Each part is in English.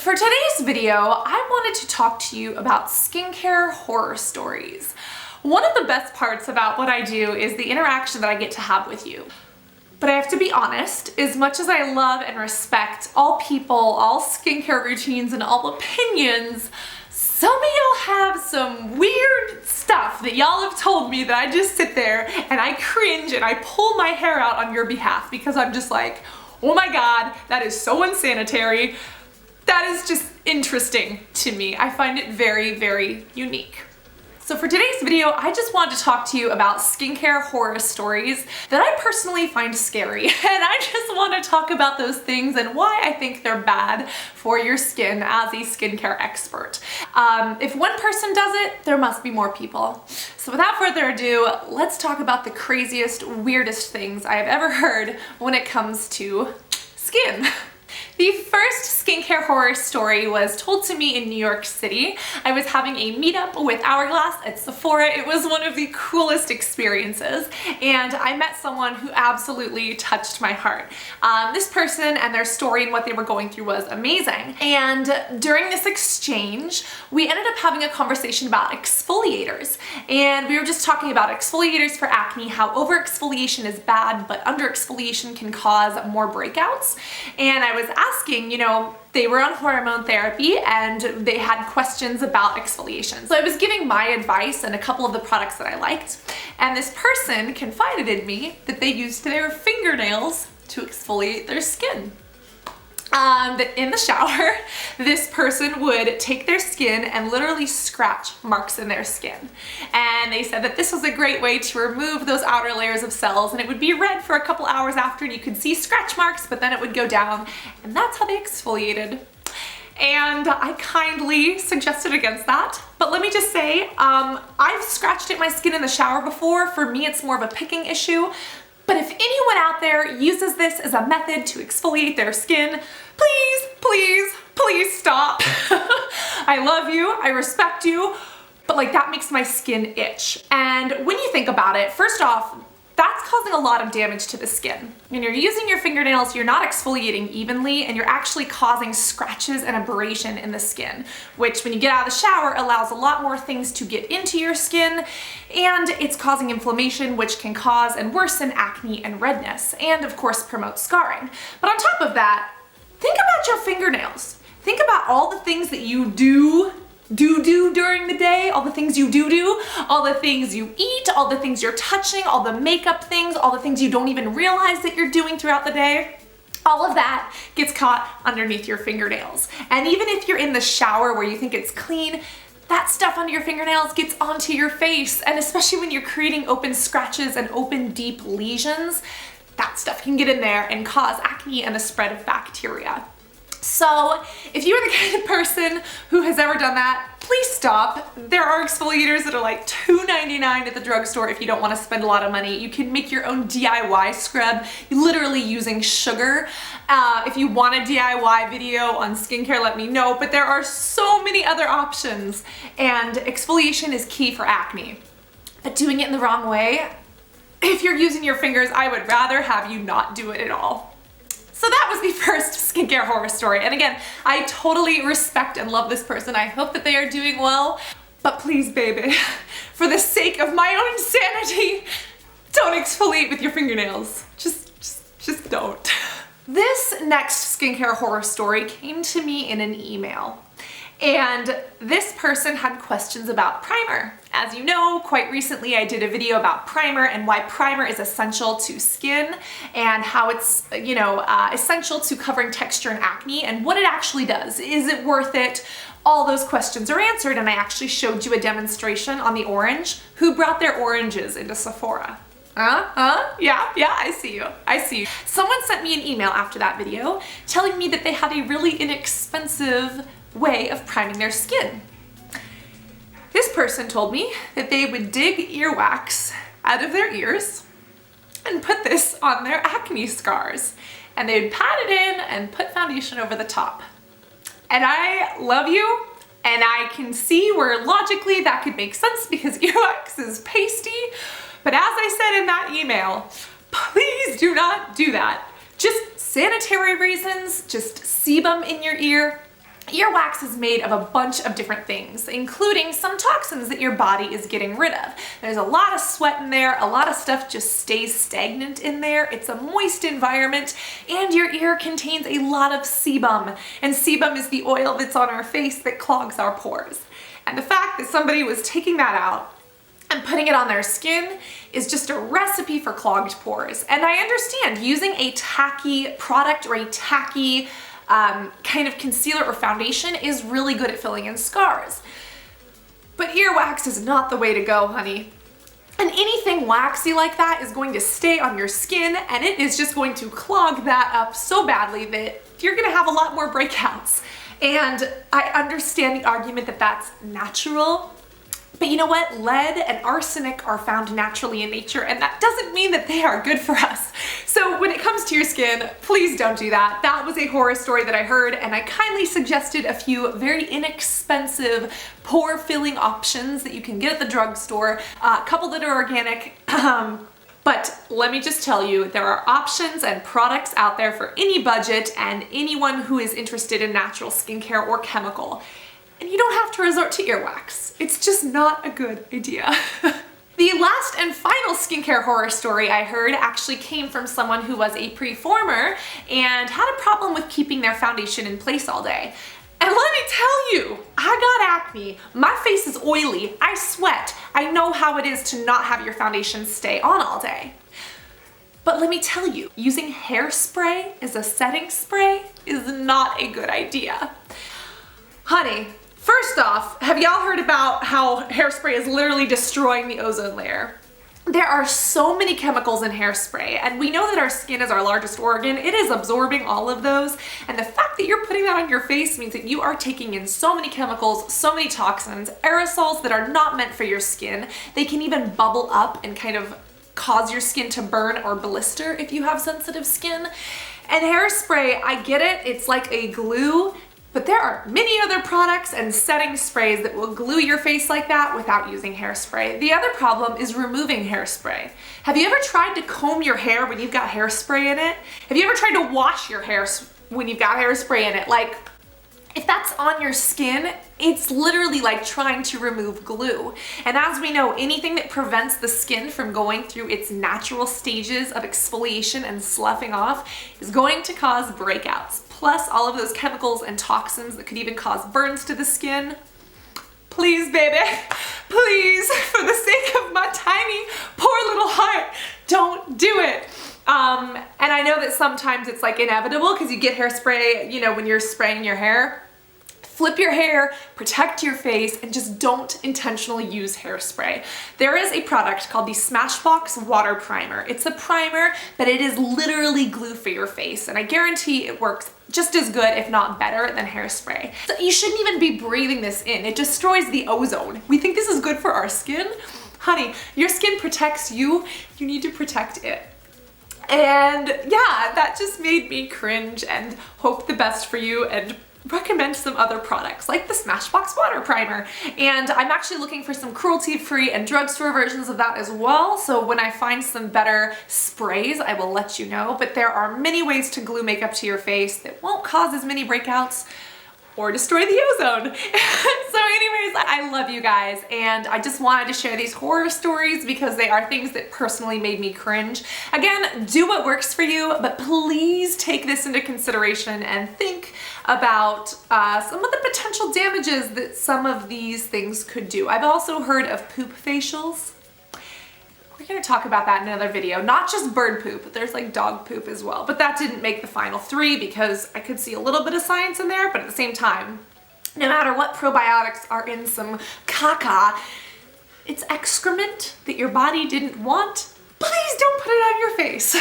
For today's video, I wanted to talk to you about skincare horror stories. One of the best parts about what I do is the interaction that I get to have with you. But I have to be honest, as much as I love and respect all people, all skincare routines, and all opinions, some of y'all have some weird stuff that y'all have told me that I just sit there and I cringe and I pull my hair out on your behalf because I'm just like, oh my god, that is so unsanitary. That is just interesting to me. I find it very, very unique. So for today's video, I just wanted to talk to you about skincare horror stories that I personally find scary. And I just want to talk about those things and why I think they're bad for your skin as a skincare expert. If one person does it, there must be more people. So without further ado, let's talk about the craziest, weirdest things I have ever heard when it comes to skin. The first skincare horror story was told to me in New York City. I was having a meetup with Hourglass at Sephora. It was one of the coolest experiences, and I met someone who absolutely touched my heart. This person and their story and what they were going through was amazing. And during this exchange, we ended up having a conversation about exfoliators. And we were just talking about exfoliators for acne, how over-exfoliation is bad, but under-exfoliation can cause more breakouts. And I was asking, they were on hormone therapy and they had questions about exfoliation. So I was giving my advice and a couple of the products that I liked, and this person confided in me that they used their fingernails to exfoliate their skin. In the shower, this person would take their skin and literally scratch marks in their skin. And they said that this was a great way to remove those outer layers of cells, and it would be red for a couple hours after and you could see scratch marks, but then it would go down, and that's how they exfoliated. And I kindly suggested against that. But let me just say, I've scratched at my skin in the shower before. For me, it's more of a picking issue. But if anyone out there uses this as a method to exfoliate their skin, please, please, please stop. I love you, I respect you, but that makes my skin itch. And when you think about it, first off, that's causing a lot of damage to the skin. When you're using your fingernails, you're not exfoliating evenly, and you're actually causing scratches and abrasion in the skin, which when you get out of the shower allows a lot more things to get into your skin, and it's causing inflammation, which can cause and worsen acne and redness, and of course promote scarring. But on top of that, think about your fingernails. Think about all the things that you do during the day, all the things you do, all the things you eat, all the things you're touching, all the makeup things, all the things you don't even realize that you're doing throughout the day. All of that gets caught underneath your fingernails. And even if you're in the shower where you think it's clean, that stuff under your fingernails gets onto your face. And especially when you're creating open scratches and open deep lesions, that stuff can get in there and cause acne and the spread of bacteria. So if you're the kind of person who has ever done that, please stop. There are exfoliators that are like $2.99 at the drugstore if you don't want to spend a lot of money. You can make your own DIY scrub, literally using sugar. If you want a DIY video on skincare, let me know, but there are so many other options, and exfoliation is key for acne. But doing it in the wrong way, if you're using your fingers, I would rather have you not do it at all. So that was the first skincare horror story. And again, I totally respect and love this person. I hope that they are doing well. But please, baby, for the sake of my own sanity, don't exfoliate with your fingernails. Just don't. This next skincare horror story came to me in an email. And this person had questions about primer. As you know, quite recently I did a video about primer and why primer is essential to skin and how it's, essential to covering texture and acne and what it actually does. Is it worth it? All those questions are answered, and I actually showed you a demonstration on the orange. Who brought their oranges into Sephora? Yeah, I see you. Someone sent me an email after that video telling me that they had a really inexpensive way of priming their skin. This person told me that they would dig earwax out of their ears and put this on their acne scars, and they would pat it in and put foundation over the top. And I love you, and I can see where logically that could make sense because earwax is pasty, but as I said in that email, please do not do that. Just sanitary reasons, just sebum in your ear. Earwax is made of a bunch of different things, including some toxins that your body is getting rid of. There's a lot of sweat in there, a lot of stuff just stays stagnant in there. It's a moist environment, and your ear contains a lot of sebum, and sebum is the oil that's on our face that clogs our pores. And the fact that somebody was taking that out and putting it on their skin is just a recipe for clogged pores. And I understand using a tacky product or a tacky kind of concealer or foundation is really good at filling in scars. But earwax is not the way to go, honey. And anything waxy like that is going to stay on your skin, and it is just going to clog that up so badly that you're gonna have a lot more breakouts. And I understand the argument that that's natural, but you know what? Lead and arsenic are found naturally in nature, and that doesn't mean that they are good for us. So when it comes to your skin, please don't do that. That was a horror story that I heard, and I kindly suggested a few very inexpensive pore filling options that you can get at the drugstore, a couple that are organic. But let me just tell you, there are options and products out there for any budget and anyone who is interested in natural skincare or chemical. And you don't have to resort to earwax. It's just not a good idea. The last and final skincare horror story I heard actually came from someone who was a preformer and had a problem with keeping their foundation in place all day. And let me tell you, I got acne. My face is oily. I sweat. I know how it is to not have your foundation stay on all day. But let me tell you, using hairspray as a setting spray is not a good idea. Honey, first off, have y'all heard about how hairspray is literally destroying the ozone layer? There are so many chemicals in hairspray, and we know that our skin is our largest organ. It is absorbing all of those, and the fact that you're putting that on your face means that you are taking in so many chemicals, so many toxins, aerosols that are not meant for your skin. They can even bubble up and kind of cause your skin to burn or blister if you have sensitive skin. And hairspray, I get it, it's like a glue, but there are many other products and setting sprays that will glue your face like that without using hairspray. The other problem is removing hairspray. Have you ever tried to comb your hair when you've got hairspray in it? Have you ever tried to wash your hair when you've got hairspray in it? Like, if that's on your skin, it's literally like trying to remove glue. And as we know, anything that prevents the skin from going through its natural stages of exfoliation and sloughing off is going to cause breakouts. Plus all of those chemicals and toxins that could even cause burns to the skin. Please, baby, please, for the sake of my tiny, poor little heart, don't do it. And I know that sometimes it's like inevitable because you get hairspray, you know, when you're spraying your hair. Flip your hair, protect your face, and just don't intentionally use hairspray. There is a product called the Smashbox Water Primer. It's a primer, but it is literally glue for your face, and I guarantee it works just as good, if not better, than hairspray. So you shouldn't even be breathing this in. It destroys the ozone. We think this is good for our skin? Honey, your skin protects you. You need to protect it. And yeah, that just made me cringe and hope the best for you and recommend some other products like the Smashbox Water Primer. And I'm actually looking for some cruelty-free and drugstore versions of that as well, so when I find some better sprays, I will let you know. But there are many ways to glue makeup to your face that won't cause as many breakouts or destroy the ozone. So anyways, I love you guys, and I just wanted to share these horror stories because they are things that personally made me cringe. Again, do what works for you, but please take this into consideration and think about some of the potential damages that some of these things could do. I've also heard of poop facials. We're gonna talk about that in another video. Not just bird poop, but there's like dog poop as well. But that didn't make the final 3 because I could see a little bit of science in there, but at the same time, no matter what probiotics are in some caca, it's excrement that your body didn't want. Please don't put it on your face.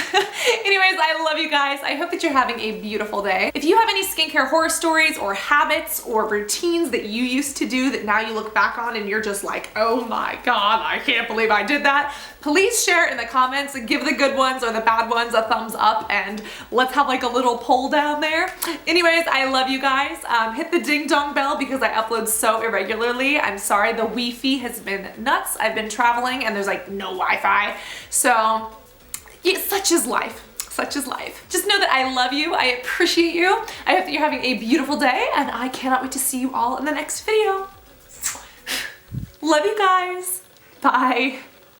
Anyways, I love you guys. I hope that you're having a beautiful day. If you have any skincare horror stories or habits or routines that you used to do that now you look back on and you're just like, oh my God, I can't believe I did that, please share it in the comments and give the good ones or the bad ones a thumbs up, and let's have like a little poll down there. Anyways, I love you guys. Hit the ding dong bell because I upload so irregularly. I'm sorry, the Wi-Fi has been nuts. I've been traveling and there's like no Wi-Fi. So, yeah, such is life. such is life. Just know that I love you, I appreciate you, I hope that you're having a beautiful day, and I cannot wait to see you all in the next video. Love you guys. Bye.